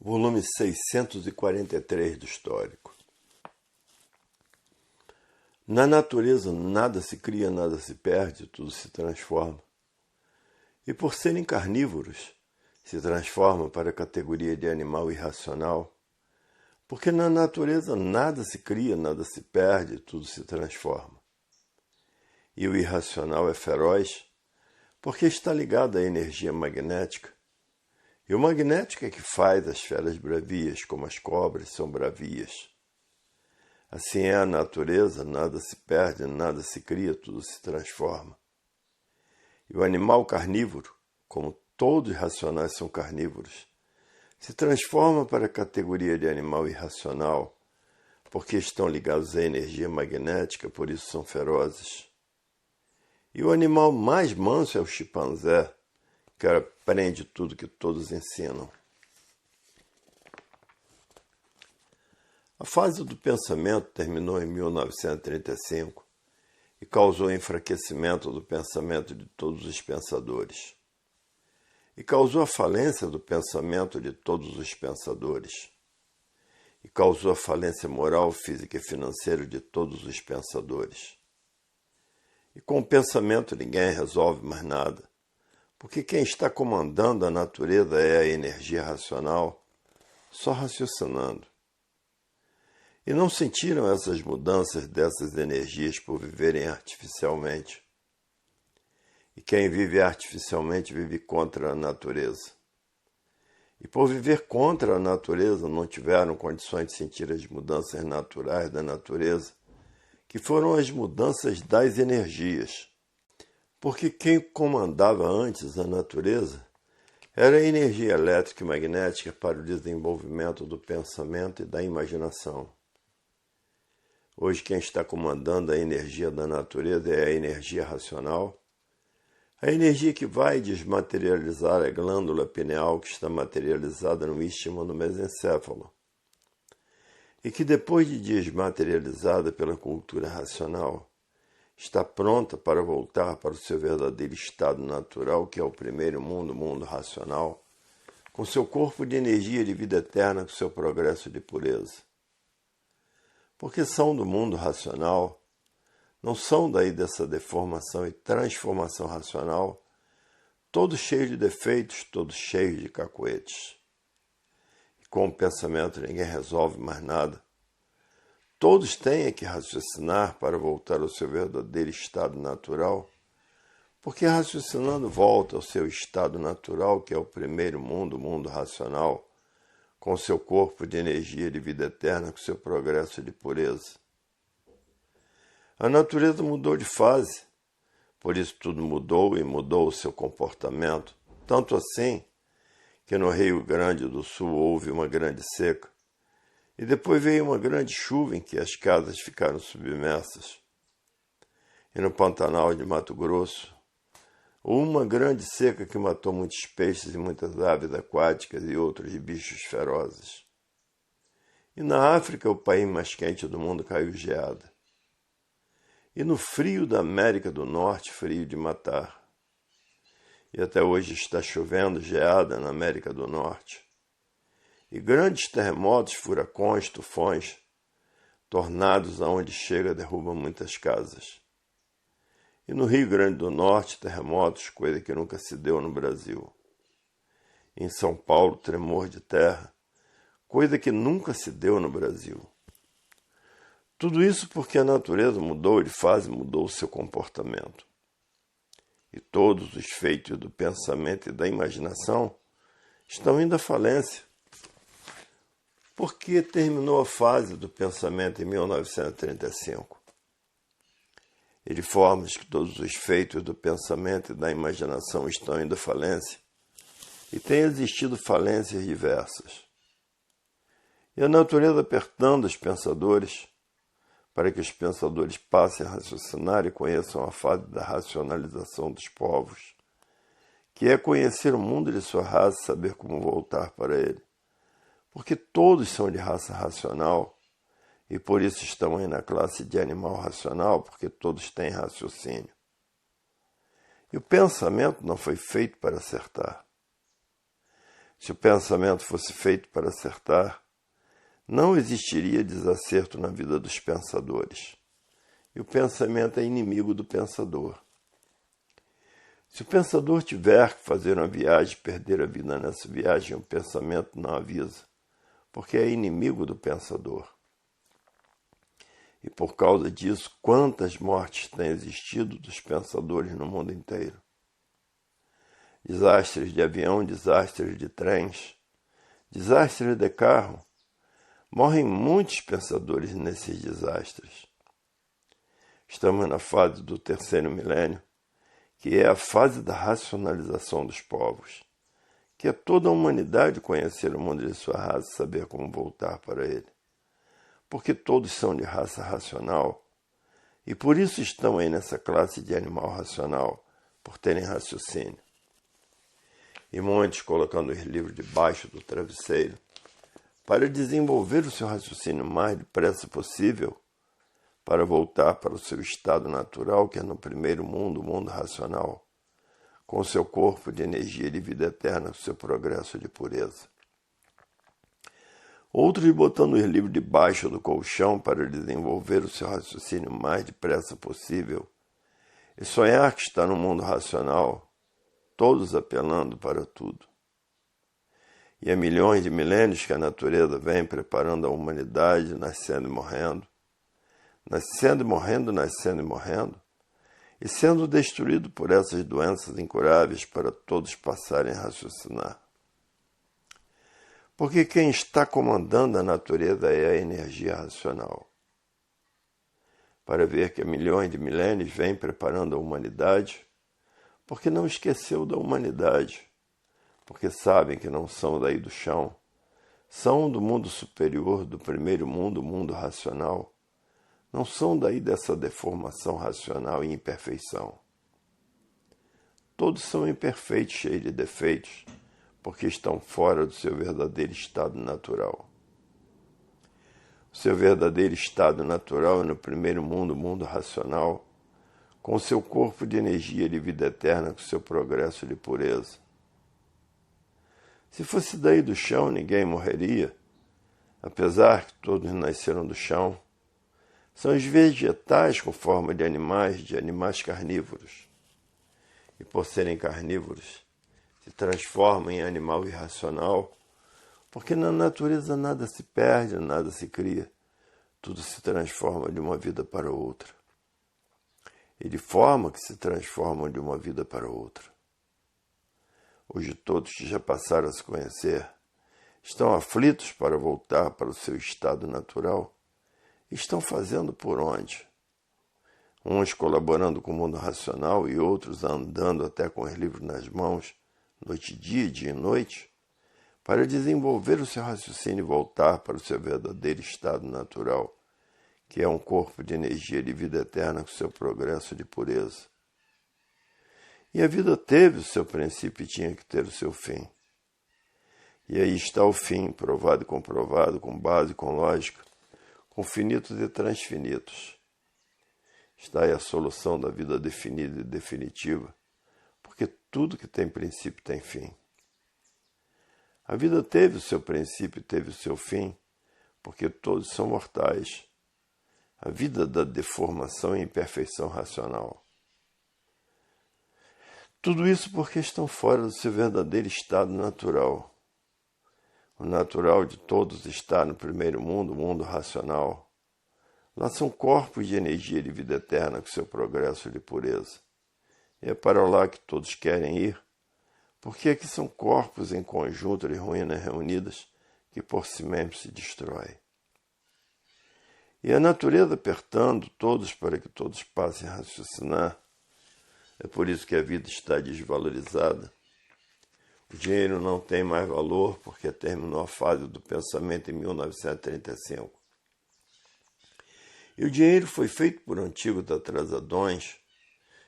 volume 643 do Histórico. Na natureza nada se cria, nada se perde, tudo se transforma. E por serem carnívoros, se transforma para a categoria de animal irracional, porque na natureza nada se cria, nada se perde, tudo se transforma. E o irracional é feroz, porque está ligado à energia magnética. E o magnético é que faz as feras bravias, como as cobras são bravias. Assim é a natureza, nada se perde, nada se cria, tudo se transforma. E o animal carnívoro, como todos os racionais são carnívoros, se transforma para a categoria de animal irracional, porque estão ligados à energia magnética, por isso são ferozes. E o animal mais manso é o chimpanzé, que aprende tudo que todos ensinam. A fase do pensamento terminou em 1935 e causou enfraquecimento do pensamento de todos os pensadores. E causou a falência do pensamento de todos os pensadores. E causou a falência moral, física e financeira de todos os pensadores. E com o pensamento ninguém resolve mais nada, porque quem está comandando a natureza é a energia racional, só raciocinando. E não sentiram essas mudanças dessas energias por viverem artificialmente. E quem vive artificialmente vive contra a natureza. E por viver contra a natureza não tiveram condições de sentir as mudanças naturais da natureza, que foram as mudanças das energias. Porque quem comandava antes a natureza era a energia elétrica e magnética para o desenvolvimento do pensamento e da imaginação. Hoje quem está comandando a energia da natureza é a energia racional, a energia que vai desmaterializar a glândula pineal que está materializada no istmo no mesencéfalo, e que depois de desmaterializada pela cultura racional, está pronta para voltar para o seu verdadeiro estado natural, que é o primeiro mundo, o mundo racional, com seu corpo de energia de vida eterna, com seu progresso de pureza. Porque são do mundo racional, não são daí dessa deformação e transformação racional, todos cheios de defeitos, todos cheios de cacoetes. E com o pensamento ninguém resolve mais nada. Todos têm que raciocinar para voltar ao seu verdadeiro estado natural, porque raciocinando volta ao seu estado natural, que é o primeiro mundo, o mundo racional, com seu corpo de energia de vida eterna, com seu progresso de pureza. A natureza mudou de fase, por isso tudo mudou e mudou o seu comportamento, tanto assim que no Rio Grande do Sul houve uma grande seca, e depois veio uma grande chuva em que as casas ficaram submersas. E no Pantanal de Mato Grosso, houve uma grande seca que matou muitos peixes e muitas aves aquáticas e outros bichos ferozes. E na África, o país mais quente do mundo, caiu geada. E no frio da América do Norte, frio de matar. E até hoje está chovendo geada na América do Norte. E grandes terremotos, furacões, tufões, tornados aonde chega derrubam muitas casas. E no Rio Grande do Norte, terremotos, coisa que nunca se deu no Brasil. Em São Paulo, tremor de terra, coisa que nunca se deu no Brasil. Tudo isso porque a natureza mudou de fase, mudou o seu comportamento. E todos os feitos do pensamento e da imaginação estão indo à falência. Por que terminou a fase do pensamento em 1935? E de formas que todos os feitos do pensamento e da imaginação estão indo à falência, e tem existido falências diversas. E a natureza apertando os pensadores, para que os pensadores passem a raciocinar e conheçam a fase da racionalização dos povos, que é conhecer o mundo de sua raça e saber como voltar para ele. Porque todos são de raça racional, e por isso estão aí na classe de animal racional, porque todos têm raciocínio. E o pensamento não foi feito para acertar. Se o pensamento fosse feito para acertar, não existiria desacerto na vida dos pensadores. E o pensamento é inimigo do pensador. Se o pensador tiver que fazer uma viagem e perder a vida nessa viagem, o pensamento não avisa, porque é inimigo do pensador. E por causa disso, quantas mortes têm existido dos pensadores no mundo inteiro? Desastres de avião, desastres de trens, desastres de carro. Morrem muitos pensadores nesses desastres. Estamos na fase do terceiro milênio, que é a fase da racionalização dos povos, que é toda a humanidade conhecer o mundo de sua raça e saber como voltar para ele. Porque todos são de raça racional, e por isso estão aí nessa classe de animal racional, por terem raciocínio. E muitos colocando os livros debaixo do travesseiro, para desenvolver o seu raciocínio o mais depressa possível, para voltar para o seu estado natural, que é no primeiro mundo, o mundo racional, com o seu corpo de energia de vida eterna, com o seu progresso de pureza. Outros botando os livros debaixo do colchão para desenvolver o seu raciocínio o mais depressa possível e sonhar que está no mundo racional, todos apelando para tudo. E há milhões de milênios que a natureza vem preparando a humanidade, nascendo e morrendo, nascendo e morrendo, nascendo e morrendo, e sendo destruído por essas doenças incuráveis para todos passarem a raciocinar. Porque quem está comandando a natureza é a energia racional. Para ver que há milhões de milênios vem preparando a humanidade, porque não esqueceu da humanidade, porque sabem que não são daí do chão, são do mundo superior, do primeiro mundo, o mundo racional, não são daí dessa deformação racional e imperfeição. Todos são imperfeitos, cheios de defeitos, porque estão fora do seu verdadeiro estado natural. O seu verdadeiro estado natural é no primeiro mundo, o mundo racional, com o seu corpo de energia de vida eterna, com o seu progresso de pureza. Se fosse daí do chão, ninguém morreria, apesar que todos nasceram do chão. São os vegetais com forma de animais carnívoros. E por serem carnívoros, se transformam em animal irracional, porque na natureza nada se perde, nada se cria, tudo se transforma de uma vida para outra. E de forma que se transformam de uma vida para outra. Hoje todos que já passaram a se conhecer estão aflitos para voltar para o seu estado natural. Estão fazendo por onde? Uns colaborando com o mundo racional e outros andando até com os livros nas mãos, noite e dia e noite, para desenvolver o seu raciocínio e voltar para o seu verdadeiro estado natural, que é um corpo de energia de vida eterna com seu progresso de pureza. E a vida teve o seu princípio e tinha que ter o seu fim. E aí está o fim, provado e comprovado, com base, com lógica, com finitos e transfinitos. Está aí a solução da vida definida e definitiva, porque tudo que tem princípio tem fim. A vida teve o seu princípio e teve o seu fim, porque todos são mortais. A vida da deformação e imperfeição racional. Tudo isso porque estão fora do seu verdadeiro estado natural. O natural de todos está no primeiro mundo, o mundo racional. Lá são corpos de energia de vida eterna com seu progresso de pureza. E é para lá que todos querem ir, porque aqui são corpos em conjunto de ruínas reunidas que por si mesmo se destrói. E a natureza apertando todos para que todos passem a raciocinar. É por isso que a vida está desvalorizada. O dinheiro não tem mais valor porque terminou a fase do pensamento em 1935. E o dinheiro foi feito por antigos atrasadões,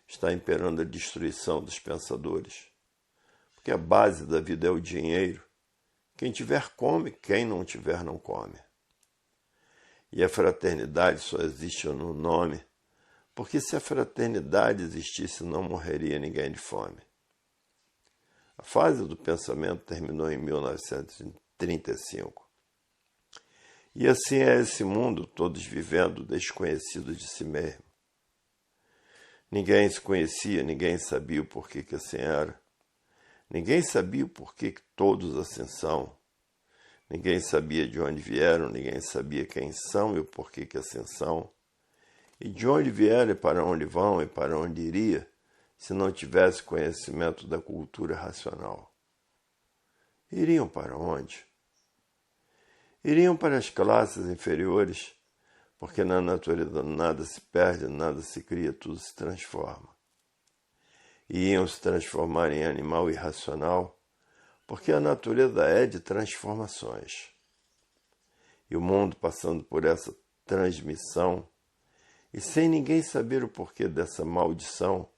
está imperando a destruição dos pensadores. Porque a base da vida é o dinheiro. Quem tiver come, quem não tiver não come. E a fraternidade só existe no nome, porque se a fraternidade existisse não morreria ninguém de fome. A fase do pensamento terminou em 1935. E assim é esse mundo, todos vivendo desconhecidos de si mesmo. Ninguém se conhecia, ninguém sabia o porquê que assim era. Ninguém sabia o porquê que todos assim são. Ninguém sabia de onde vieram, ninguém sabia quem são e o porquê que assim são. E de onde vieram e para onde vão e para onde iria, se não tivesse conhecimento da cultura racional. Iriam para onde? Iriam para as classes inferiores, porque na natureza nada se perde, nada se cria, tudo se transforma. E iam se transformar em animal irracional, porque a natureza é de transformações. E o mundo passando por essa transmissão, e sem ninguém saber o porquê dessa maldição,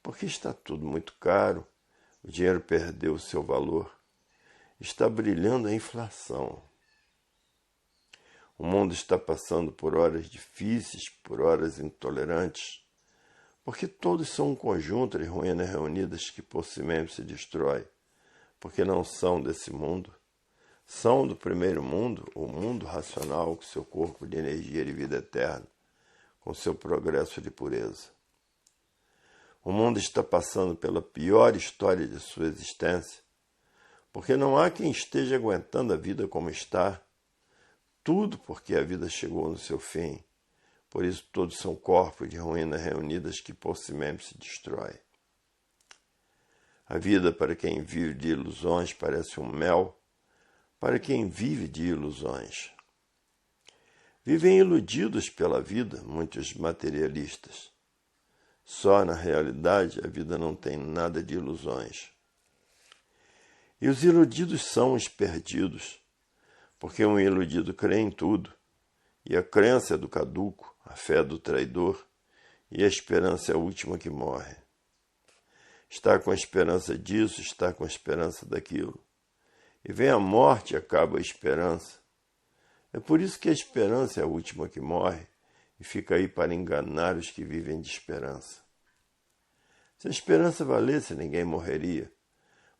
porque está tudo muito caro, o dinheiro perdeu o seu valor, está brilhando a inflação. O mundo está passando por horas difíceis, por horas intolerantes, porque todos são um conjunto de ruínas reunidas que por si mesmo se destrói, porque não são desse mundo, são do primeiro mundo, o mundo racional com seu corpo de energia de vida eterna, com seu progresso de pureza. O mundo está passando pela pior história de sua existência, porque não há quem esteja aguentando a vida como está, tudo porque a vida chegou no seu fim. Por isso todos são corpos de ruínas reunidas que por si mesmos se destrói. A vida para quem vive de ilusões parece um mel, para quem vive de ilusões. Vivem iludidos pela vida muitos materialistas. Só na realidade a vida não tem nada de ilusões. E os iludidos são os perdidos, porque um iludido crê em tudo, e a crença é do caduco, a fé é do traidor, e a esperança é a última que morre. Está com a esperança disso, está com a esperança daquilo. E vem a morte e acaba a esperança. É por isso que a esperança é a última que morre, e fica aí para enganar os que vivem de esperança. Se a esperança valesse, ninguém morreria,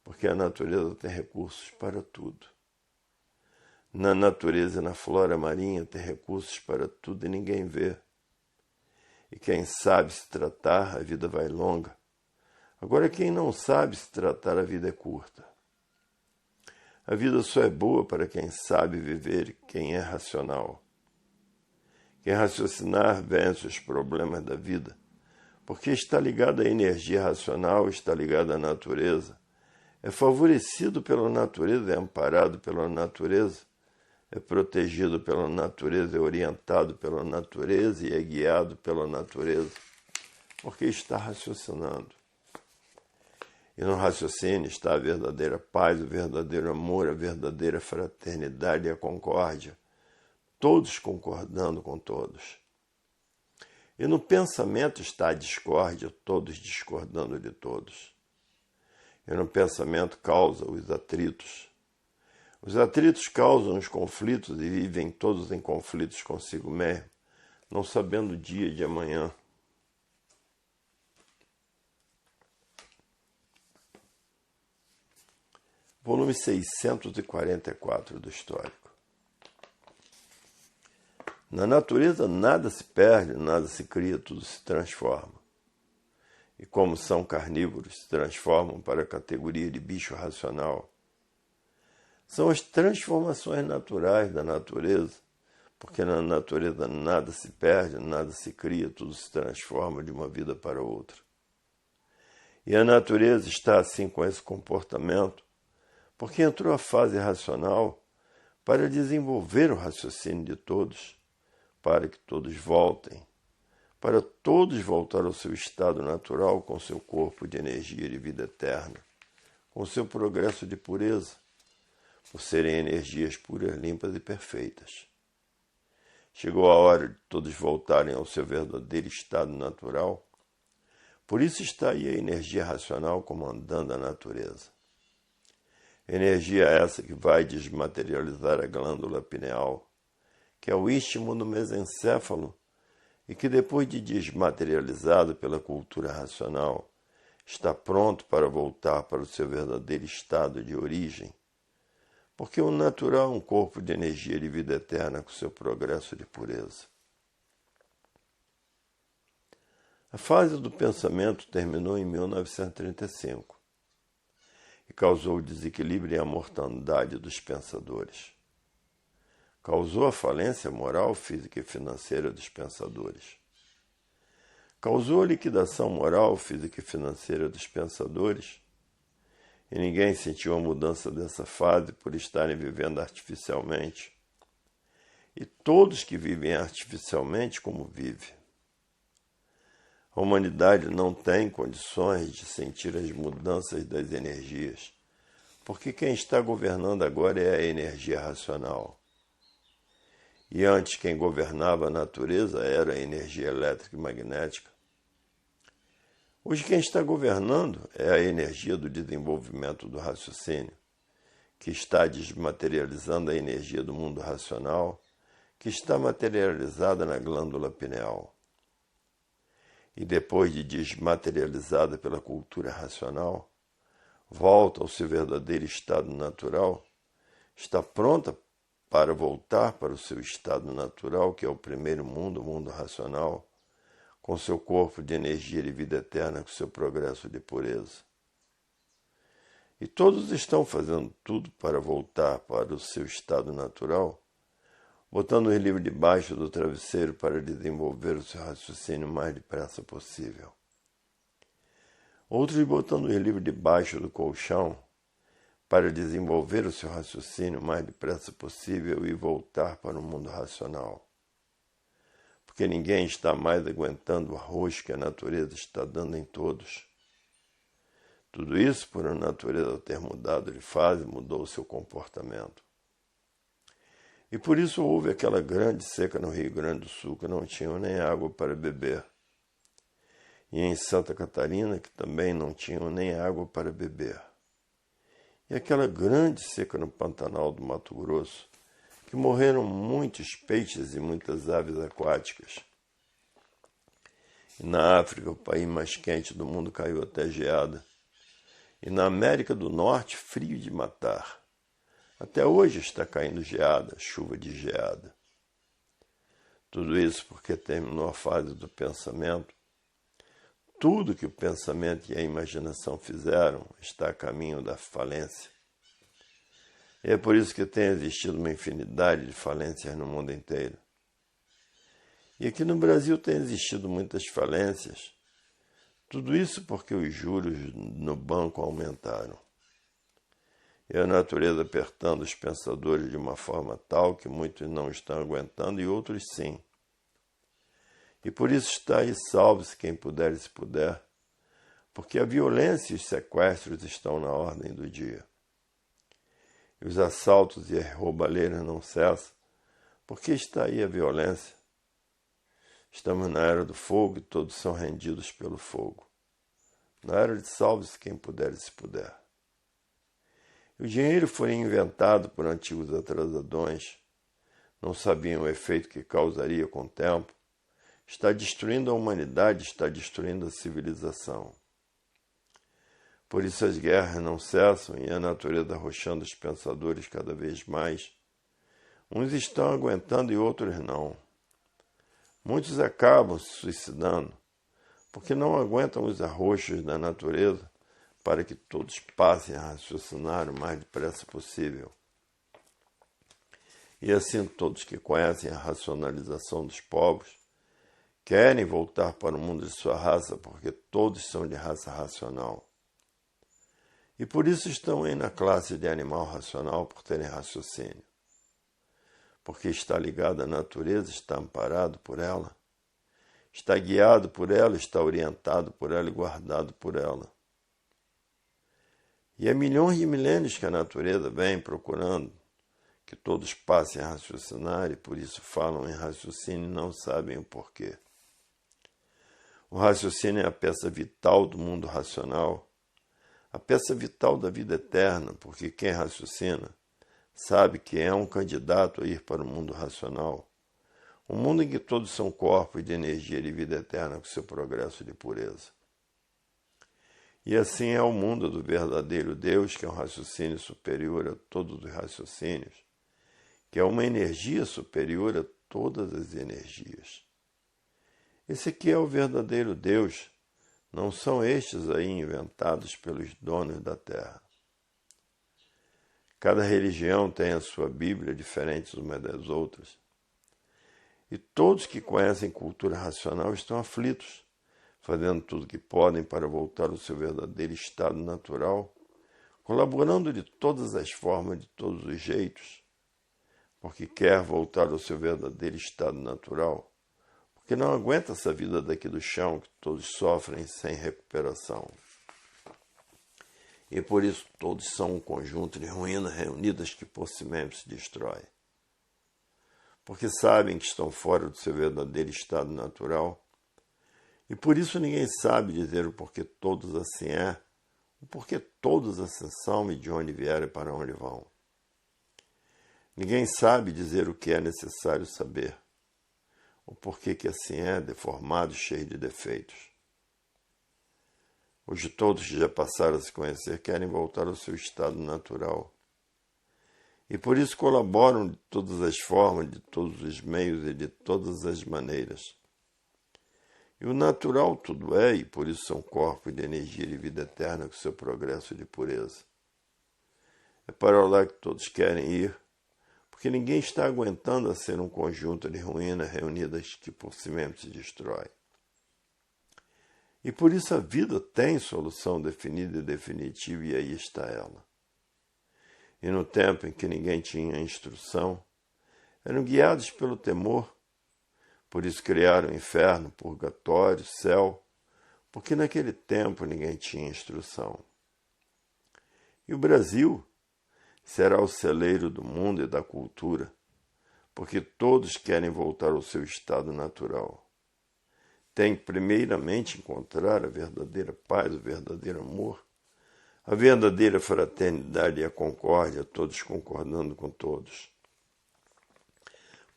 porque a natureza tem recursos para tudo. Na natureza e na flora marinha tem recursos para tudo e ninguém vê. E quem sabe se tratar, a vida vai longa. Agora quem não sabe se tratar, a vida é curta. A vida só é boa para quem sabe viver e quem é racional. Quem raciocinar vence os problemas da vida, porque está ligado à energia racional, está ligado à natureza, é favorecido pela natureza, é amparado pela natureza, é protegido pela natureza, é orientado pela natureza e é guiado pela natureza, porque está raciocinando. E no raciocínio está a verdadeira paz, o verdadeiro amor, a verdadeira fraternidade e a concórdia, todos concordando com todos. E no pensamento está a discórdia, todos discordando de todos. E no pensamento causa os atritos. Os atritos causam os conflitos e vivem todos em conflitos consigo mesmo, não sabendo o dia de amanhã. Volume 644 do Histórico. Na natureza nada se perde, nada se cria, tudo se transforma. E como são carnívoros, se transformam para a categoria de bicho racional. São as transformações naturais da natureza, porque na natureza nada se perde, nada se cria, tudo se transforma de uma vida para outra. E a natureza está assim com esse comportamento, porque entrou a fase racional para desenvolver o raciocínio de todos, para que todos voltem, para todos voltar ao seu estado natural com seu corpo de energia de vida eterna, com seu progresso de pureza, por serem energias puras, limpas e perfeitas. Chegou a hora de todos voltarem ao seu verdadeiro estado natural. Por isso está aí a energia racional comandando a natureza. Energia essa que vai desmaterializar a glândula pineal, que é o istmo do mesencéfalo, e que depois de desmaterializado pela cultura racional, está pronto para voltar para o seu verdadeiro estado de origem, porque o natural é um corpo de energia de vida eterna com seu progresso de pureza. A fase do pensamento terminou em 1935 e causou o desequilíbrio e a mortandade dos pensadores. Causou a falência moral, física e financeira dos pensadores. Causou a liquidação moral, física e financeira dos pensadores, e ninguém sentiu a mudança dessa fase por estarem vivendo artificialmente. E todos que vivem artificialmente como vive. A humanidade não tem condições de sentir as mudanças das energias, porque quem está governando agora é a energia racional. E antes quem governava a natureza era a energia elétrica e magnética. Hoje quem está governando é a energia do desenvolvimento do raciocínio, que está desmaterializando a energia do mundo racional, que está materializada na glândula pineal. E depois de desmaterializada pela cultura racional, volta ao seu verdadeiro estado natural, está pronta para voltar para o seu estado natural, que é o primeiro mundo, o mundo racional, com seu corpo de energia de vida eterna, com seu progresso de pureza. E todos estão fazendo tudo para voltar para o seu estado natural, botando o livro debaixo do travesseiro para desenvolver o seu raciocínio o mais depressa possível. Outros botando o livro debaixo do colchão para desenvolver o seu raciocínio o mais depressa possível e voltar para o mundo racional. Porque ninguém está mais aguentando o arroz que a natureza está dando em todos. Tudo isso por a natureza ter mudado de fase, mudou o seu comportamento. E por isso houve aquela grande seca no Rio Grande do Sul, que não tinham nem água para beber. E em Santa Catarina, que também não tinham nem água para beber. E aquela grande seca no Pantanal do Mato Grosso, que morreram muitos peixes e muitas aves aquáticas. E na África, o país mais quente do mundo, caiu até geada. E na América do Norte, frio de matar. Até hoje está caindo geada, chuva de geada. Tudo isso porque terminou a fase do pensamento. Tudo que o pensamento e a imaginação fizeram está a caminho da falência. E é por isso que tem existido uma infinidade de falências no mundo inteiro. E aqui no Brasil tem existido muitas falências. Tudo isso porque os juros no banco aumentaram. E a natureza apertando os pensadores de uma forma tal que muitos não estão aguentando e outros sim. E por isso está aí, salve-se quem puder e se puder, porque a violência e os sequestros estão na ordem do dia. E os assaltos e as roubalheiras não cessam, porque está aí a violência. Estamos na era do fogo e todos são rendidos pelo fogo. Na era de salve-se quem puder e se puder. E o dinheiro foi inventado por antigos atrasadões, não sabiam o efeito que causaria com o tempo, está destruindo a humanidade, está destruindo a civilização. Por isso as guerras não cessam e a natureza arrochando os pensadores cada vez mais. Uns estão aguentando e outros não. Muitos acabam se suicidando, porque não aguentam os arroxos da natureza para que todos passem a raciocinar o mais depressa possível. E assim todos que conhecem a racionalização dos povos querem voltar para o mundo de sua raça, porque todos são de raça racional. E por isso estão aí na classe de animal racional, por terem raciocínio. Porque está ligado à natureza, está amparado por ela, está guiado por ela, está orientado por ela e guardado por ela. E há milhões de milênios que a natureza vem procurando que todos passem a raciocinar e por isso falam em raciocínio e não sabem o porquê. O raciocínio é a peça vital do mundo racional, a peça vital da vida eterna, porque quem raciocina sabe que é um candidato a ir para o mundo racional, um mundo em que todos são corpos de energia de vida eterna com seu progresso de pureza. E assim é o mundo do verdadeiro Deus, que é um raciocínio superior a todos os raciocínios, que é uma energia superior a todas as energias. Esse aqui é o verdadeiro Deus, não são estes aí inventados pelos donos da terra. Cada religião tem a sua Bíblia, diferentes umas das outras. E todos que conhecem cultura racional estão aflitos, fazendo tudo o que podem para voltar ao seu verdadeiro estado natural, colaborando de todas as formas, de todos os jeitos, porque quer voltar ao seu verdadeiro estado natural, porque não aguenta essa vida daqui do chão que todos sofrem sem recuperação. E por isso todos são um conjunto de ruínas reunidas que por si mesmo se destrói. Porque sabem que estão fora do seu verdadeiro estado natural, e por isso ninguém sabe dizer o porquê todos assim é, o porquê todos assim são e de onde vieram e para onde vão. Ninguém sabe dizer o que é necessário saber, o porquê que assim é, deformado, cheio de defeitos. Hoje todos que já passaram a se conhecer querem voltar ao seu estado natural. E por isso colaboram de todas as formas, de todos os meios e de todas as maneiras. E o natural tudo é, e por isso são corpos de energia e vida eterna com seu progresso de pureza. É para lá que todos querem ir, porque ninguém está aguentando a ser um conjunto de ruínas reunidas que por si mesmo se destrói. E por isso a vida tem solução definida e definitiva, e aí está ela. E no tempo em que ninguém tinha instrução, eram guiados pelo temor, por isso criaram o inferno, purgatório, céu, porque naquele tempo ninguém tinha instrução. E o Brasil será o celeiro do mundo e da cultura, porque todos querem voltar ao seu estado natural. Tem primeiramente encontrar a verdadeira paz, o verdadeiro amor, a verdadeira fraternidade e a concórdia, todos concordando com todos.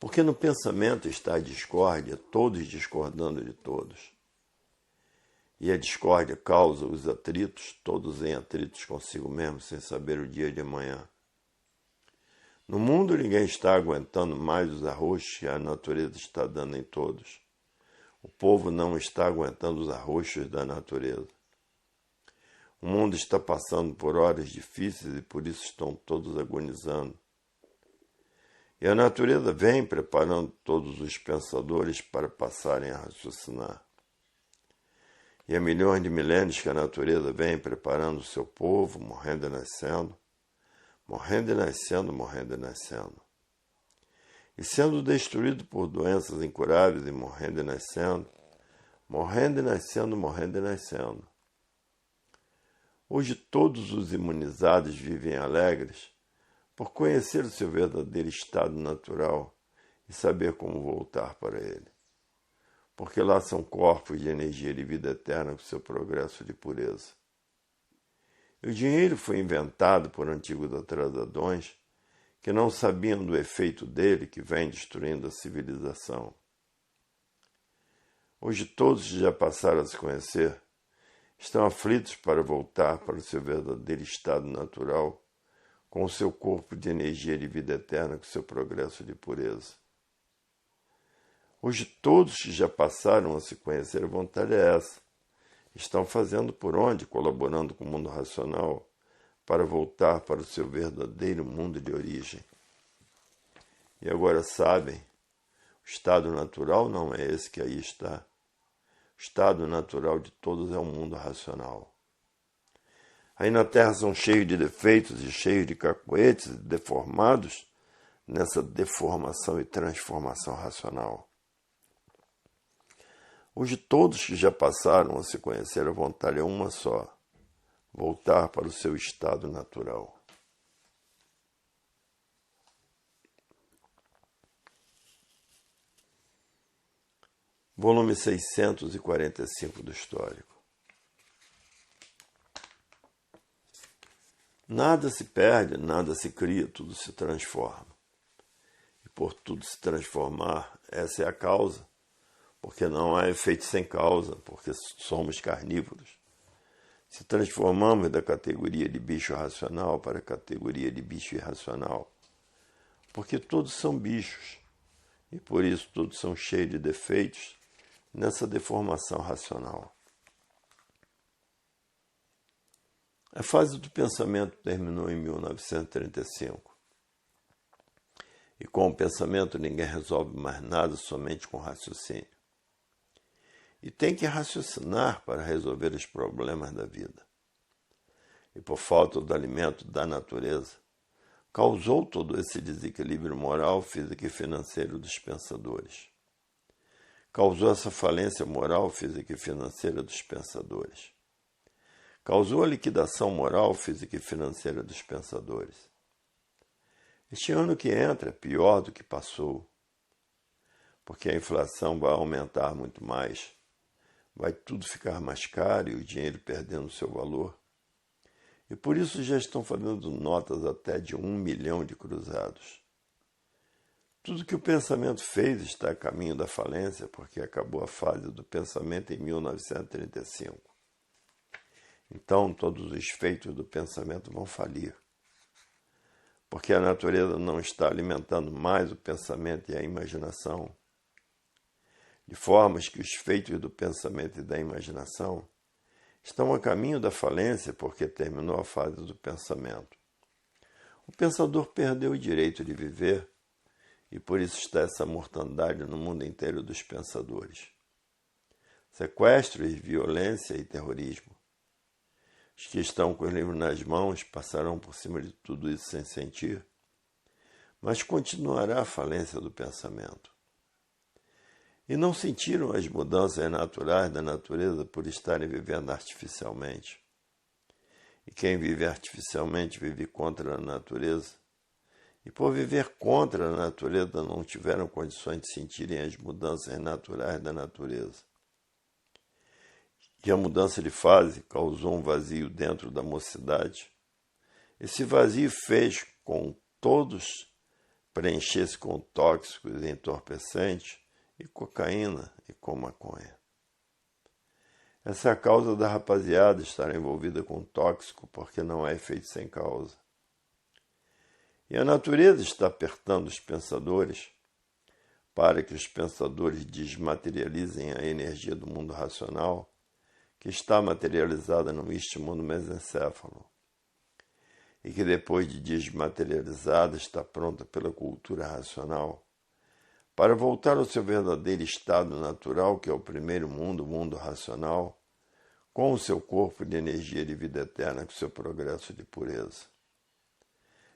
Porque no pensamento está a discórdia, todos discordando de todos. E a discórdia causa os atritos, todos em atritos consigo mesmo, sem saber o dia de amanhã. No mundo ninguém está aguentando mais os arroxos que a natureza está dando em todos. O povo não está aguentando os arroxos da natureza. O mundo está passando por horas difíceis e por isso estão todos agonizando. E a natureza vem preparando todos os pensadores para passarem a raciocinar. E há milhões de milênios que a natureza vem preparando o seu povo, morrendo e nascendo, morrendo e nascendo, morrendo e nascendo. E sendo destruído por doenças incuráveis e morrendo e nascendo, morrendo e nascendo, morrendo e nascendo. Hoje todos os imunizados vivem alegres por conhecer o seu verdadeiro estado natural e saber como voltar para ele. Porque lá são corpos de energia de vida eterna com seu progresso de pureza. E o dinheiro foi inventado por antigos atrasadões que não sabiam do efeito dele que vem destruindo a civilização. Hoje todos que já passaram a se conhecer estão aflitos para voltar para o seu verdadeiro estado natural, com o seu corpo de energia de vida eterna, com o seu progresso de pureza. Hoje todos que já passaram a se conhecer, a vontade é essa. Estão fazendo por onde, colaborando com o mundo racional, para voltar para o seu verdadeiro mundo de origem. E agora sabem, o estado natural não é esse que aí está. O estado natural de todos é o mundo racional. Aí na Terra são cheios de defeitos e cheios de cacoetes e deformados nessa deformação e transformação racional. Hoje todos que já passaram a se conhecer, a vontade é uma só, voltar para o seu estado natural. Volume 645 do Histórico. Nada se perde, nada se cria, tudo se transforma. E por tudo se transformar, essa é a causa, porque não há efeito sem causa, porque somos carnívoros. Se transformamos da categoria de bicho racional para a categoria de bicho irracional, porque todos são bichos, e por isso todos são cheios de defeitos nessa deformação racional. A fase do pensamento terminou em 1935. E com o pensamento ninguém resolve mais nada somente com raciocínio. E tem que raciocinar para resolver os problemas da vida. E por falta do alimento da natureza, causou todo esse desequilíbrio moral, físico e financeiro dos pensadores. Causou essa falência moral, física e financeira dos pensadores. Causou a liquidação moral, física e financeira dos pensadores. Este ano que entra é pior do que passou, porque a inflação vai aumentar muito mais, vai tudo ficar mais caro e o dinheiro perdendo seu valor. E por isso já estão fazendo notas até de 1 milhão de cruzados. Tudo que o pensamento fez está a caminho da falência, porque acabou a fase do pensamento em 1935. Então todos os feitos do pensamento vão falir, porque a natureza não está alimentando mais o pensamento e a imaginação, de formas que os feitos do pensamento e da imaginação estão a caminho da falência, porque terminou a fase do pensamento. O pensador perdeu o direito de viver, e por isso está essa mortandade no mundo inteiro dos pensadores. Sequestros, violência e terrorismo. Os que estão com os livros nas mãos passarão por cima de tudo isso sem sentir, mas continuará a falência do pensamento. E não sentiram as mudanças naturais da natureza por estarem vivendo artificialmente. E quem vive artificialmente vive contra a natureza. E por viver contra a natureza não tiveram condições de sentirem as mudanças naturais da natureza. E a mudança de fase causou um vazio dentro da mocidade. Esse vazio fez com todos preenchesse com tóxicos e entorpecentes, e cocaína e com maconha. Essa é a causa da rapaziada estar envolvida com tóxico, porque não é efeito sem causa. E a natureza está apertando os pensadores para que os pensadores desmaterializem a energia do mundo racional, que está materializada no istmo do mesencéfalo, e que depois de desmaterializada está pronta pela cultura racional, para voltar ao seu verdadeiro estado natural, que é o primeiro mundo, o mundo racional, com o seu corpo de energia de vida eterna, com o seu progresso de pureza.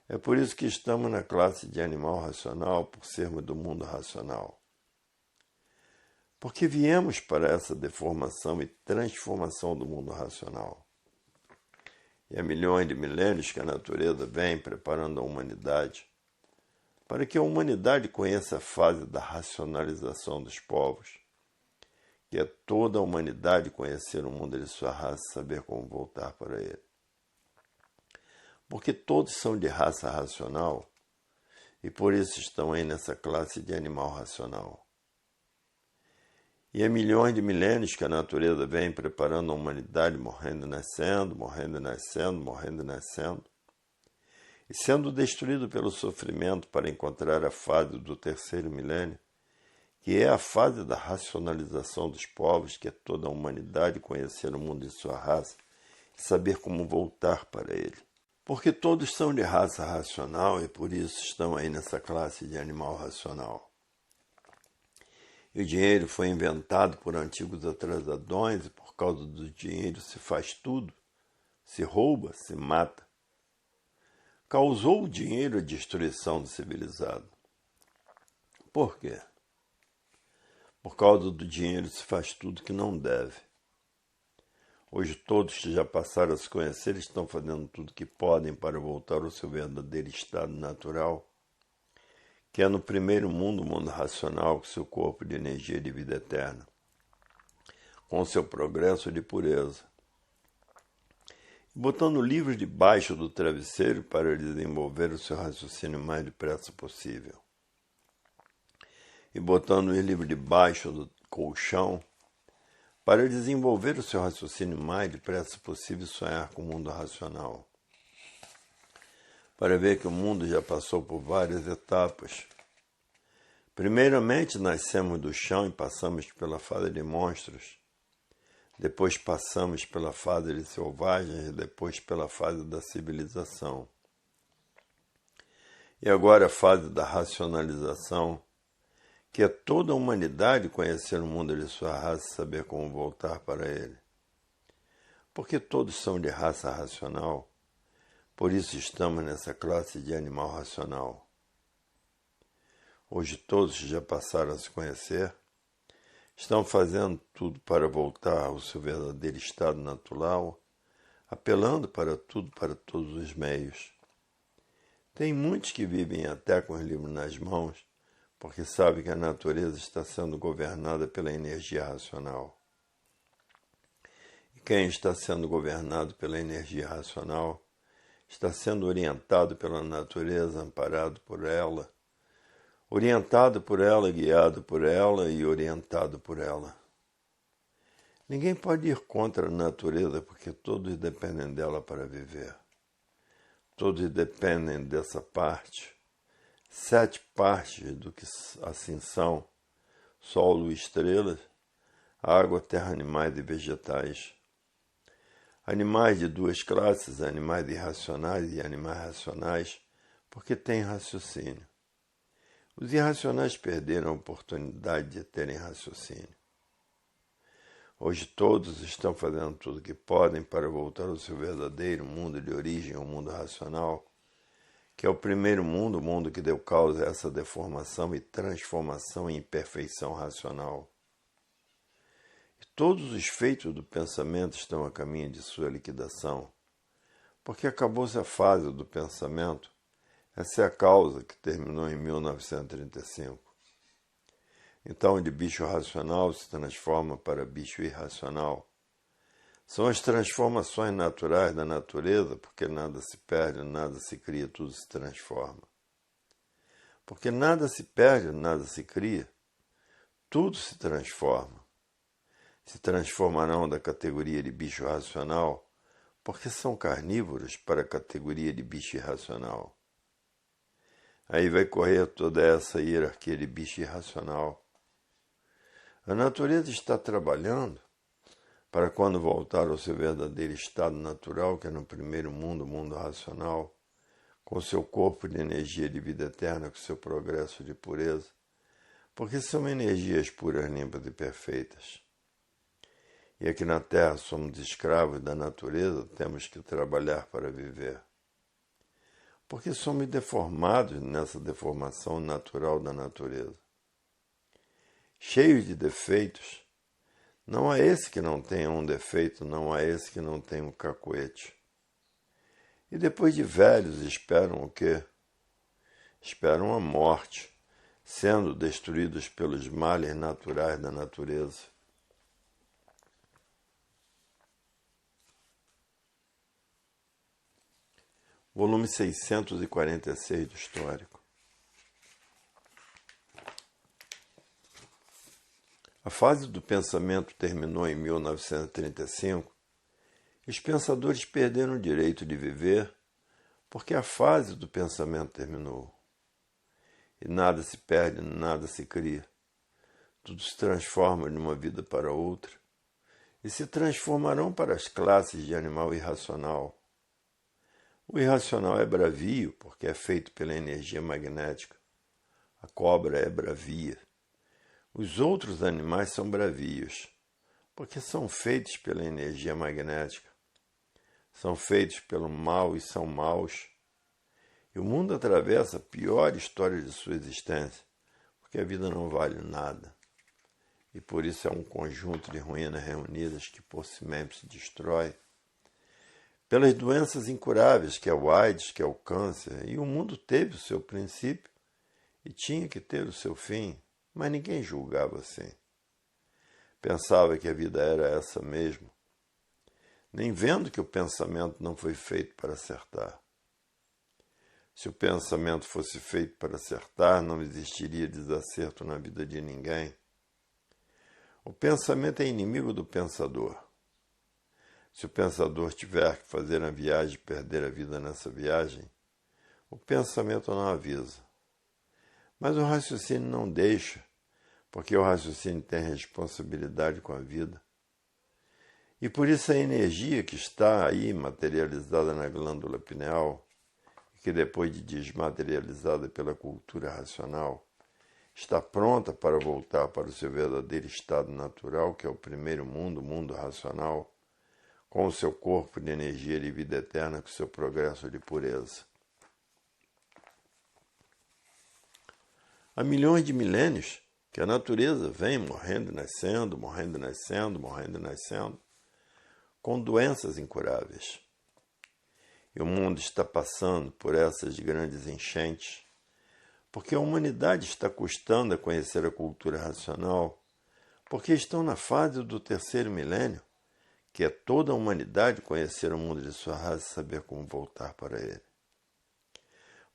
É por isso que estamos na classe de animal racional, por sermos do mundo racional. Porque viemos para essa deformação e transformação do mundo racional. E há milhões de milênios que a natureza vem preparando a humanidade para que a humanidade conheça a fase da racionalização dos povos, que é toda a humanidade conhecer o mundo de sua raça e saber como voltar para ele. Porque todos são de raça racional e por isso estão aí nessa classe de animal racional. E há milhões de milênios que a natureza vem preparando a humanidade, morrendo e nascendo, morrendo e nascendo, morrendo e nascendo, e sendo destruído pelo sofrimento para encontrar a fase do terceiro milênio, que é a fase da racionalização dos povos, que é toda a humanidade conhecer o mundo de sua raça e saber como voltar para ele. Porque todos são de raça racional e por isso estão aí nessa classe de animal racional. E o dinheiro foi inventado por antigos atrasadões e por causa do dinheiro se faz tudo, se rouba, se mata. Causou o dinheiro a destruição do civilizado. Por quê? Por causa do dinheiro se faz tudo que não deve. Hoje todos que já passaram a se conhecer estão fazendo tudo que podem para voltar ao seu verdadeiro estado natural, que é no primeiro mundo, o mundo racional, com seu corpo de energia de vida eterna, com seu progresso de pureza. Botando livros debaixo do travesseiro para desenvolver o seu raciocínio o mais depressa possível. E botando os livros debaixo do colchão Para desenvolver o seu raciocínio mais depressa possível, sonhar com o mundo racional. Para ver que o mundo já passou por várias etapas. Primeiramente, nascemos do chão e passamos pela fase de monstros. Depois passamos pela fase de selvagens e depois pela fase da civilização. E agora a fase da racionalização, que é toda a humanidade conhecer o mundo de sua raça e saber como voltar para ele. Porque todos são de raça racional, por isso estamos nessa classe de animal racional. Hoje todos que já passaram a se conhecer, estão fazendo tudo para voltar ao seu verdadeiro estado natural, apelando para tudo, para todos os meios. Tem muitos que vivem até com os livros nas mãos, porque sabem que a natureza está sendo governada pela energia racional. E quem está sendo governado pela energia racional está sendo orientado pela natureza, amparado por ela, orientado por ela, guiado por ela e orientado por ela. Ninguém pode ir contra a natureza porque todos dependem dela para viver. Todos dependem dessa parte. 7 partes do que assim são: sol, lua, estrelas, água, terra, animais e vegetais. Animais de 2 classes, animais irracionais e animais racionais, porque têm raciocínio. Os irracionais perderam a oportunidade de terem raciocínio. Hoje todos estão fazendo tudo o que podem para voltar ao seu verdadeiro mundo de origem, ao mundo racional, que é o primeiro mundo, o mundo que deu causa a essa deformação e transformação em imperfeição racional. E todos os feitos do pensamento estão a caminho de sua liquidação, porque acabou-se a fase do pensamento. Essa é a causa que terminou em 1935. Então, de bicho racional se transforma para bicho irracional. São as transformações naturais da natureza, porque nada se perde, nada se cria, tudo se transforma. Porque nada se perde, nada se cria, tudo se transforma. Se transformarão da categoria de bicho racional, porque são carnívoros, para a categoria de bicho irracional. Aí vai correr toda essa hierarquia de bicho irracional. A natureza está trabalhando para quando voltar ao seu verdadeiro estado natural, que é no primeiro mundo, o mundo racional, com seu corpo de energia de vida eterna, com seu progresso de pureza, porque são energias puras, limpas e perfeitas. E aqui na Terra somos escravos da natureza, temos que trabalhar para viver. Porque somos deformados nessa deformação natural da natureza. Cheios de defeitos, não há esse que não tenha um defeito, não há esse que não tenha um cacuete. E depois de velhos esperam o quê? Esperam a morte, sendo destruídos pelos males naturais da natureza. Volume 646 do Histórico. A fase do pensamento terminou em 1935 e os pensadores perderam o direito de viver porque a fase do pensamento terminou. E nada se perde, nada se cria. Tudo se transforma de uma vida para outra e se transformarão para as classes de animal irracional. O irracional é bravio, porque é feito pela energia magnética. A cobra é bravia. Os outros animais são bravios, porque são feitos pela energia magnética. São feitos pelo mal e são maus. E o mundo atravessa a pior história de sua existência, porque a vida não vale nada. E por isso é um conjunto de ruínas reunidas que por si mesmo se destrói. Pelas doenças incuráveis, que é o AIDS, que é o câncer, e o mundo teve o seu princípio e tinha que ter o seu fim, mas ninguém julgava assim. Pensava que a vida era essa mesmo, nem vendo que o pensamento não foi feito para acertar. Se o pensamento fosse feito para acertar, não existiria desacerto na vida de ninguém. O pensamento é inimigo do pensador. Se o pensador tiver que fazer uma viagem e perder a vida nessa viagem, o pensamento não avisa. Mas o raciocínio não deixa, porque o raciocínio tem responsabilidade com a vida. E por isso a energia que está aí materializada na glândula pineal, e que depois de desmaterializada pela cultura racional, está pronta para voltar para o seu verdadeiro estado natural, que é o primeiro mundo, o mundo racional, com o seu corpo de energia de vida eterna, com o seu progresso de pureza. Há milhões de milênios que a natureza vem morrendo e nascendo, morrendo e nascendo, morrendo e nascendo, com doenças incuráveis. E o mundo está passando por essas grandes enchentes, porque a humanidade está custando a conhecer a cultura racional, porque estão na fase do terceiro milênio, que é toda a humanidade conhecer o mundo de sua raça e saber como voltar para ele.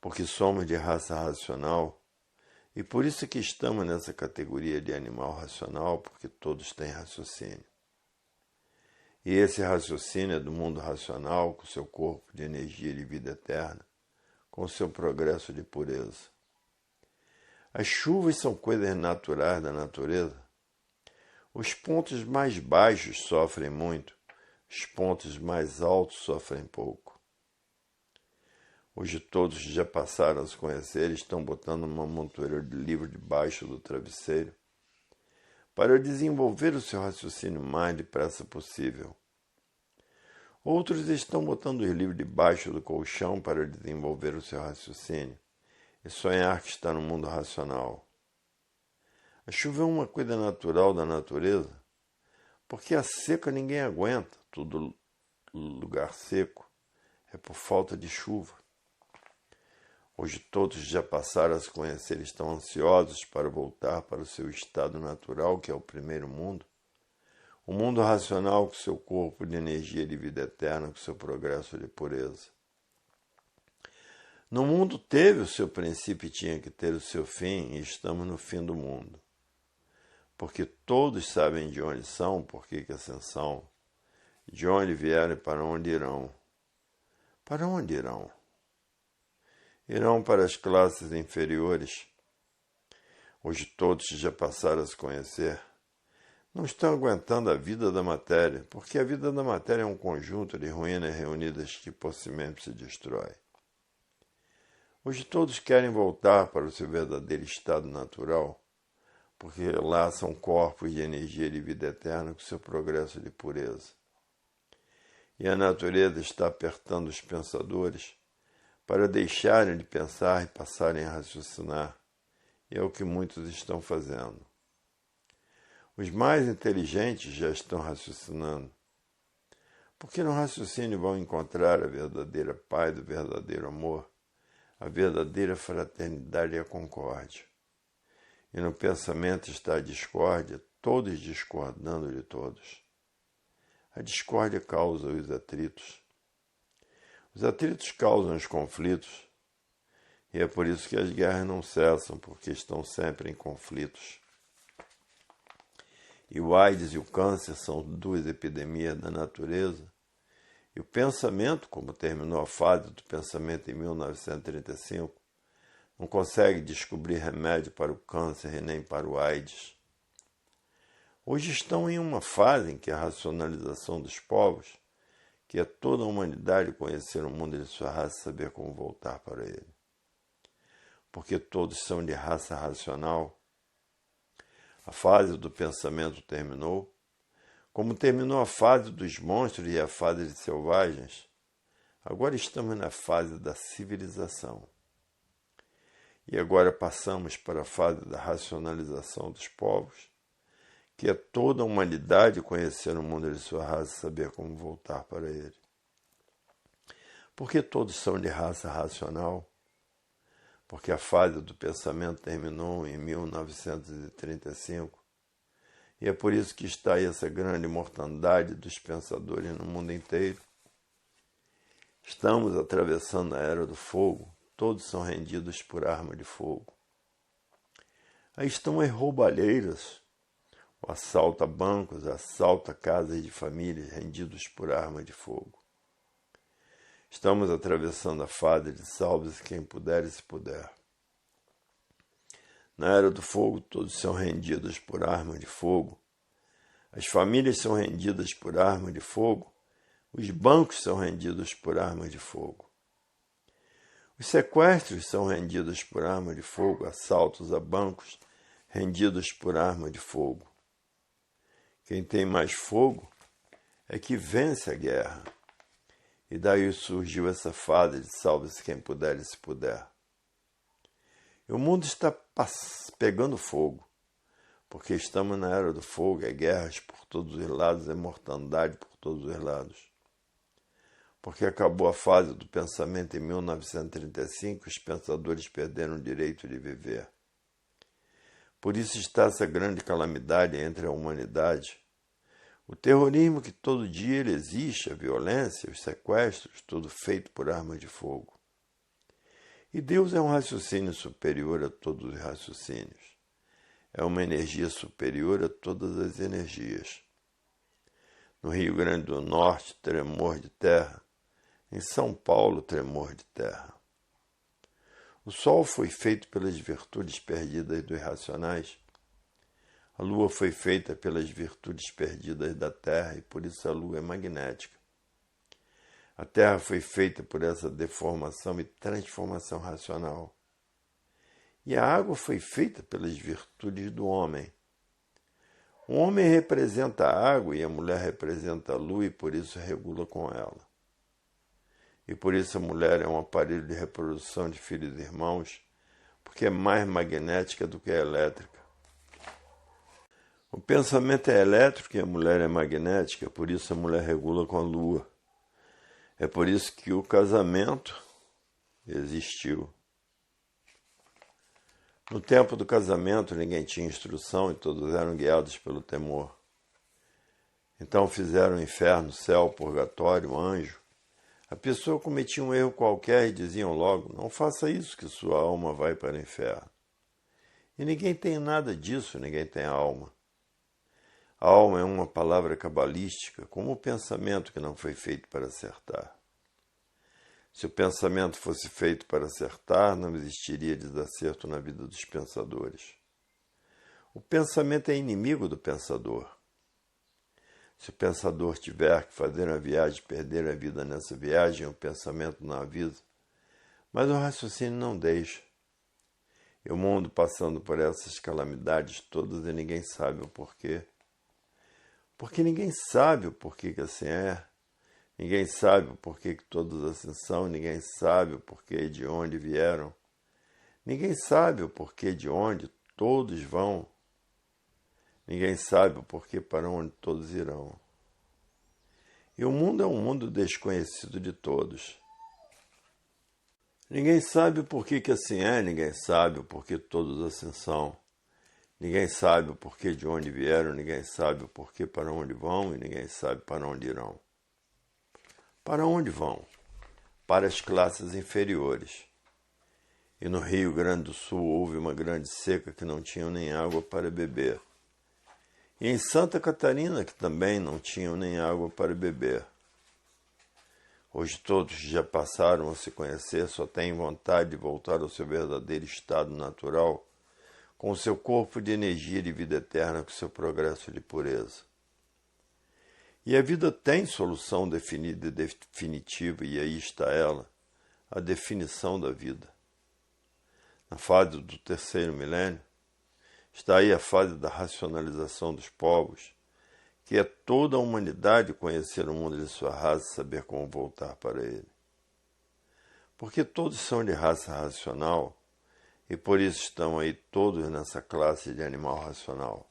Porque somos de raça racional, e por isso que estamos nessa categoria de animal racional, porque todos têm raciocínio. E esse raciocínio é do mundo racional, com seu corpo de energia de vida eterna, com seu progresso de pureza. As chuvas são coisas naturais da natureza. Os pontos mais baixos sofrem muito, os pontos mais altos sofrem pouco. Hoje todos que já passaram a se conhecer estão botando uma montoeira de livro debaixo do travesseiro para desenvolver o seu raciocínio mais depressa possível. Outros estão botando os livros debaixo do colchão para desenvolver o seu raciocínio e sonhar que está no mundo racional. A chuva é uma coisa natural da natureza, porque a seca ninguém aguenta, todo lugar seco é por falta de chuva. Hoje todos já passaram a se conhecer e estão ansiosos para voltar para o seu estado natural, que é o primeiro mundo. O mundo racional com seu corpo de energia de vida eterna, com seu progresso de pureza. No mundo teve o seu princípio e tinha que ter o seu fim, e estamos no fim do mundo. Porque todos sabem de onde são, por que ascensão, de onde vieram e para onde irão. Para onde irão? Irão para as classes inferiores. Hoje todos já passaram a se conhecer. Não estão aguentando a vida da matéria, porque a vida da matéria é um conjunto de ruínas reunidas que possivelmente se destrói. Hoje todos querem voltar para o seu verdadeiro estado natural, porque lá são corpos de energia de vida eterna com seu progresso de pureza. E a natureza está apertando os pensadores para deixarem de pensar e passarem a raciocinar, e é o que muitos estão fazendo. Os mais inteligentes já estão raciocinando, porque no raciocínio vão encontrar a verdadeira paz, o verdadeiro amor, a verdadeira fraternidade e a concórdia. E no pensamento está a discórdia, todos discordando de todos. A discórdia causa os atritos. Os atritos causam os conflitos, e é por isso que as guerras não cessam, porque estão sempre em conflitos. E o AIDS e o câncer são duas epidemias da natureza, e o pensamento, como terminou a fase do pensamento em 1935, não consegue descobrir remédio para o câncer e nem para o AIDS. Hoje estão em uma fase em que a racionalização dos povos, que é toda a humanidade conhecer o mundo de sua raça e saber como voltar para ele. Porque todos são de raça racional. A fase do pensamento terminou, como terminou a fase dos monstros e a fase de selvagens. Agora estamos na fase da civilização. E agora passamos para a fase da racionalização dos povos, que é toda a humanidade conhecer o mundo de sua raça e saber como voltar para ele. Porque todos são de raça racional? Porque a fase do pensamento terminou em 1935, e é por isso que está aí essa grande mortandade dos pensadores no mundo inteiro. Estamos atravessando a era do fogo, todos são rendidos por arma de fogo. Aí estão as roubalheiras, o assalta bancos, assalta casas de famílias rendidos por arma de fogo. Estamos atravessando a fase de salve-se quem puder e se puder. Na era do fogo, todos são rendidos por arma de fogo. As famílias são rendidas por arma de fogo. Os bancos são rendidos por arma de fogo. Os sequestros são rendidos por arma de fogo, assaltos a bancos rendidos por arma de fogo. Quem tem mais fogo é que vence a guerra. E daí surgiu essa fase de salve-se quem puder e se puder. E o mundo está pegando fogo, porque estamos na era do fogo, é guerras por todos os lados, é mortandade por todos os lados. Porque acabou a fase do pensamento em 1935, os pensadores perderam o direito de viver. Por isso está essa grande calamidade entre a humanidade. O terrorismo que todo dia ele existe, a violência, os sequestros, tudo feito por arma de fogo. E Deus é um raciocínio superior a todos os raciocínios. É uma energia superior a todas as energias. No Rio Grande do Norte, tremor de terra. Em São Paulo, tremor de terra. O sol foi feito pelas virtudes perdidas dos racionais. A lua foi feita pelas virtudes perdidas da terra e por isso a lua é magnética. A terra foi feita por essa deformação e transformação racional. E a água foi feita pelas virtudes do homem. O homem representa a água e a mulher representa a lua e por isso regula com ela. E por isso a mulher é um aparelho de reprodução de filhos e irmãos, porque é mais magnética do que elétrica. O pensamento é elétrico e a mulher é magnética, por isso a mulher regula com a lua. É por isso que o casamento existiu. No tempo do casamento ninguém tinha instrução e todos eram guiados pelo temor. Então fizeram inferno, céu, purgatório, anjo. A pessoa cometia um erro qualquer e diziam logo, não faça isso que sua alma vai para o inferno. E ninguém tem nada disso, ninguém tem alma. A alma é uma palavra cabalística, como o pensamento que não foi feito para acertar. Se o pensamento fosse feito para acertar, não existiria desacerto na vida dos pensadores. O pensamento é inimigo do pensador. Se o pensador tiver que fazer uma viagem e perder a vida nessa viagem, o pensamento não avisa. Mas o raciocínio não deixa. E o mundo passando por essas calamidades todas e ninguém sabe o porquê. Porque ninguém sabe o porquê que assim é. Ninguém sabe o porquê que todos assim são. Ninguém sabe o porquê de onde vieram. Ninguém sabe o porquê de onde todos vão. Ninguém sabe o porquê para onde todos irão. E o mundo é um mundo desconhecido de todos. Ninguém sabe o porquê que assim é, ninguém sabe o porquê todos assim são. Ninguém sabe o porquê de onde vieram, ninguém sabe o porquê para onde vão e ninguém sabe para onde irão. Para onde vão? Para as classes inferiores. E no Rio Grande do Sul houve uma grande seca que não tinham nem água para beber. E em Santa Catarina, que também não tinham nem água para beber. Hoje todos já passaram a se conhecer, só têm vontade de voltar ao seu verdadeiro estado natural, com o seu corpo de energia de vida eterna, com o seu progresso de pureza. E a vida tem solução definida e definitiva, e aí está ela, a definição da vida. Na fase do terceiro milênio, está aí a fase da racionalização dos povos, que é toda a humanidade conhecer o mundo de sua raça e saber como voltar para ele. Porque todos são de raça racional, e por isso estão aí todos nessa classe de animal racional.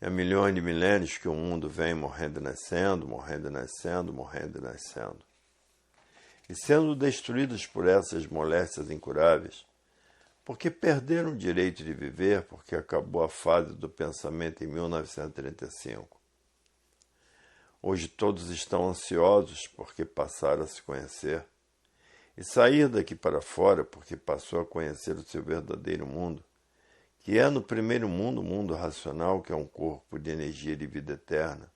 E há milhões de milênios que o mundo vem morrendo e nascendo, morrendo e nascendo, morrendo e nascendo. E sendo destruídos por essas moléstias incuráveis, porque perderam o direito de viver, porque acabou a fase do pensamento em 1935. Hoje todos estão ansiosos porque passaram a se conhecer, e sair daqui para fora porque passou a conhecer o seu verdadeiro mundo, que é no primeiro mundo, o mundo racional, que é um corpo de energia de vida eterna,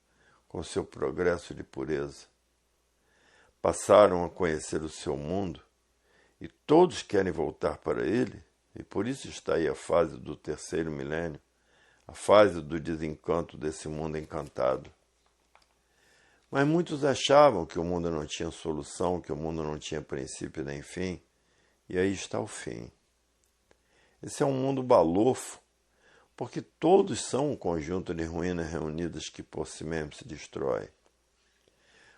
com seu progresso de pureza. Passaram a conhecer o seu mundo e todos querem voltar para ele, e por isso está aí a fase do terceiro milênio, a fase do desencanto desse mundo encantado. Mas muitos achavam que o mundo não tinha solução, que o mundo não tinha princípio nem fim, e aí está o fim. Esse é um mundo balofo, porque todos são um conjunto de ruínas reunidas que por si mesmo se destrói.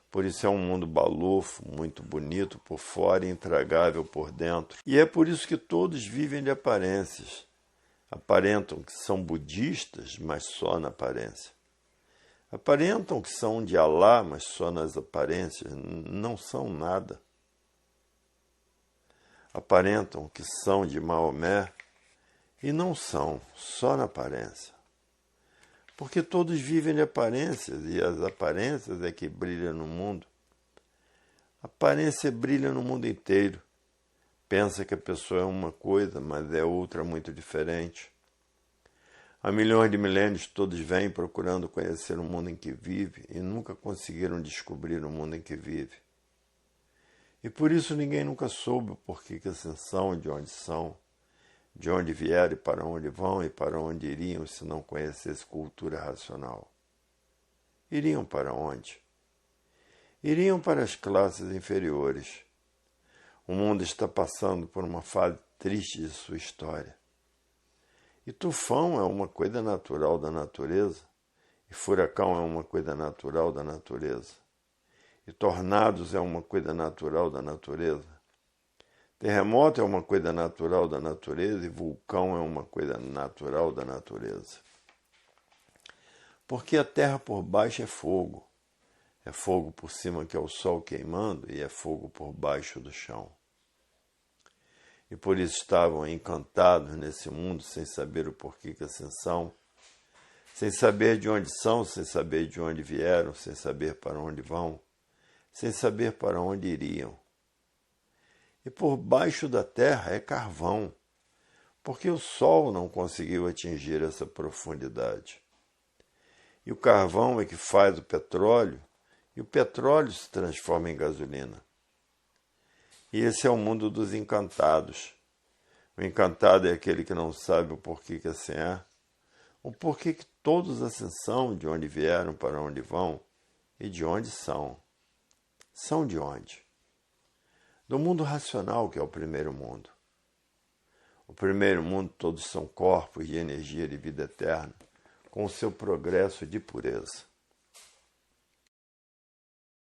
Por isso é um mundo balofo, muito bonito por fora e intragável por dentro. E é por isso que todos vivem de aparências. Aparentam que são budistas, mas só na aparência. Aparentam que são de Alá, mas só nas aparências, não são nada. Aparentam que são de Maomé e não são, só na aparência. Porque todos vivem de aparências e as aparências é que brilham no mundo. A aparência brilha no mundo inteiro. Pensa que a pessoa é uma coisa, mas é outra muito diferente. Há milhões de milênios todos vêm procurando conhecer o mundo em que vive e nunca conseguiram descobrir o mundo em que vive. E por isso ninguém nunca soube o porquê que assim são, de onde vieram e para onde vão e para onde iriam se não conhecesse cultura racional. Iriam para onde? Iriam para as classes inferiores. O mundo está passando por uma fase triste de sua história. E tufão é uma coisa natural da natureza, e furacão é uma coisa natural da natureza, e tornados é uma coisa natural da natureza. Terremoto é uma coisa natural da natureza e vulcão é uma coisa natural da natureza. Porque a terra por baixo é fogo. É fogo por cima que é o sol queimando e é fogo por baixo do chão. E por isso estavam encantados nesse mundo sem saber o porquê que assim são, sem saber de onde são, sem saber de onde vieram, sem saber para onde vão, sem saber para onde iriam. E por baixo da terra é carvão, porque o sol não conseguiu atingir essa profundidade. E o carvão é que faz o petróleo, e o petróleo se transforma em gasolina. E esse é o mundo dos encantados. O encantado é aquele que não sabe o porquê que assim é, o porquê que todos assim são, de onde vieram, para onde vão e de onde são. São de onde? Do mundo racional, que é o primeiro mundo. O primeiro mundo, todos são corpos de energia de vida eterna, com o seu progresso de pureza.